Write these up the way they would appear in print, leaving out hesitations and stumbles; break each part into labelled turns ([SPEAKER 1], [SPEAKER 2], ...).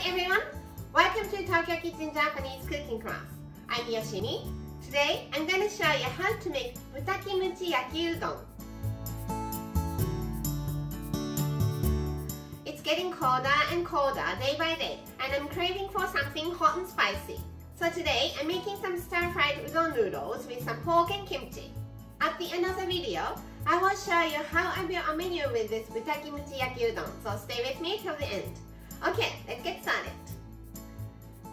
[SPEAKER 1] everyone! Welcome to Tokyo Kitchen Japanese cooking class. I'm Yoshimi. Today I'm going to show you how to make Pork Kimchi Yaki-Udon. It's getting colder and colder day by day and I'm craving for something hot and spicy. So today I'm making some stir-fried udon noodles with some pork and kimchi. At the end of the video, I will show you how I built a menu with this Pork Kimchi Yaki-Udon, so stay with me till the end. Okay, let's get started.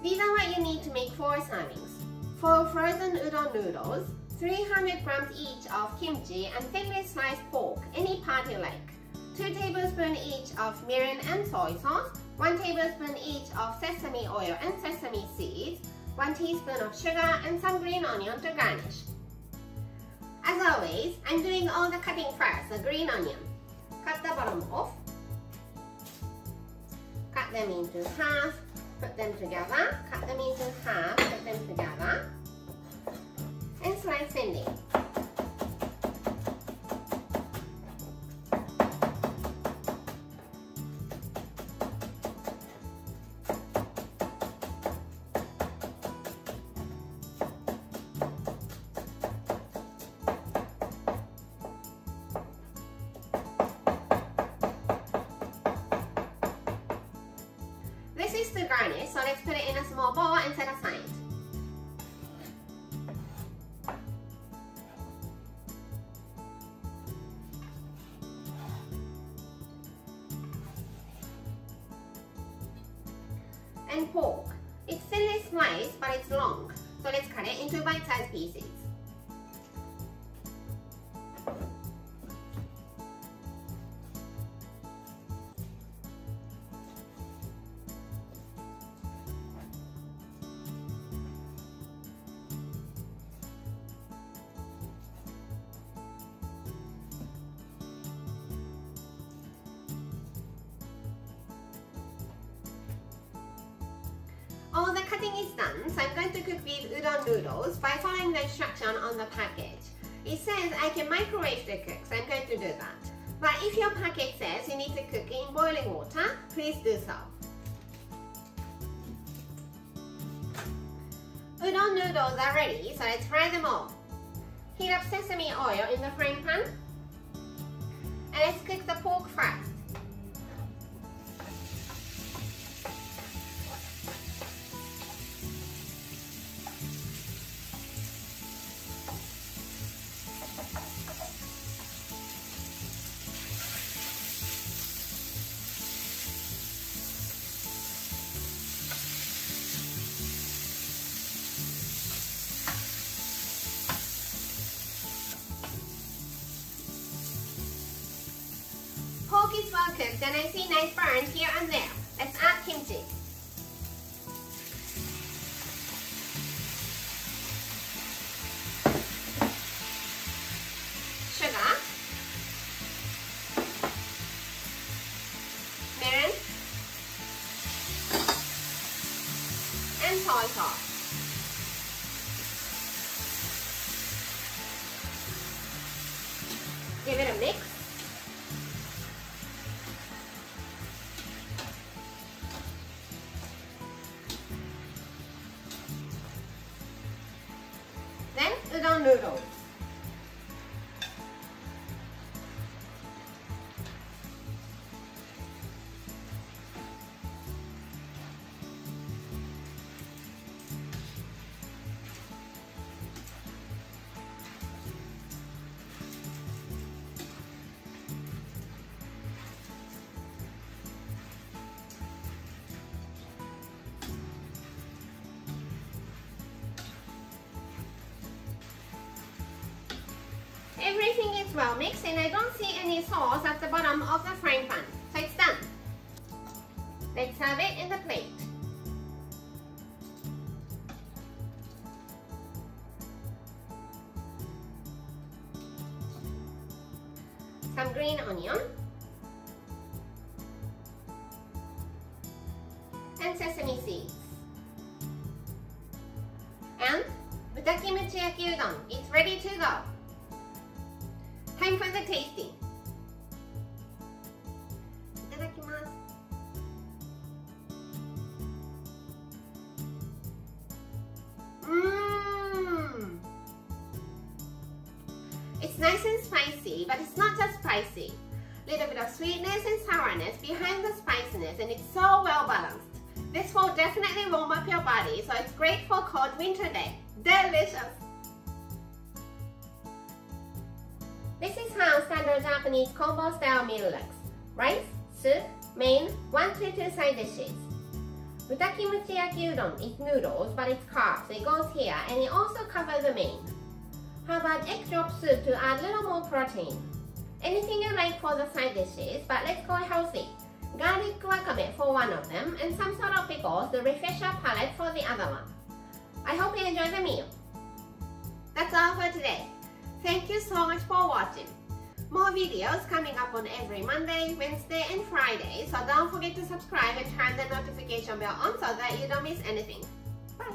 [SPEAKER 1] These are what you need to make 4 servings. 4 frozen udon noodles, 300 grams each of kimchi and thinly sliced pork, any part you like. 2 tablespoons each of mirin and soy sauce, 1 tablespoon each of sesame oil and sesame seeds, 1 teaspoon of sugar and some green onion to garnish. As always, I'm doing all the cutting first, the green onion. Cut the bottom off. Cut them into half, put them together, cut them into half, put them together, and slice thinly. This is the garnish, so let's put it in a small bowl and set aside. And pork. It's thinly sliced, but it's long, so let's cut it into bite-sized pieces. All the cutting is done, so I'm going to cook these udon noodles by following the instruction on the package. It says I can microwave to cook, so I'm going to do that. But if your package says you need to cook in boiling water, please do so. Udon noodles are ready, so let's fry them all. Heat up sesame oil in the frying pan. And let's cook the pork first. Pork is well cooked and I see nice burns here and there. Let's add kimchi. Sugar. Mirin. And soy sauce. Give it a mix. Then udon noodles. Everything is well mixed and I don't see any sauce at the bottom of the frying pan, so it's done. Let's serve it in the plate. Some green onion and sesame seeds. And Pork Kimchi Yaki-Udon, it's ready to go. Time for the tasting. いただきます。nice and spicy, but it's not just spicy. Little bit of sweetness and sourness behind the spiciness, and it's so well balanced. This will definitely warm up your body, so it's great for cold winter day. Delicious! This is how standard Japanese combo style meal looks. Rice, soup, main, 1 to 2 side dishes. Pork Kimchi Yaki-Udon is noodles, but it's carb, so it goes here, and it also covers the main. How about egg drop soup to add a little more protein? Anything you like for the side dishes, but let's go healthy. Garlic wakame for one of them, and some sort of pickles to refresh your palate for the other one. I hope you enjoy the meal. That's all for today. Thank you so much for watching. More videos coming up on every Monday, Wednesday, and Friday, so don't forget to subscribe and turn the notification bell on so that you don't miss anything. Bye!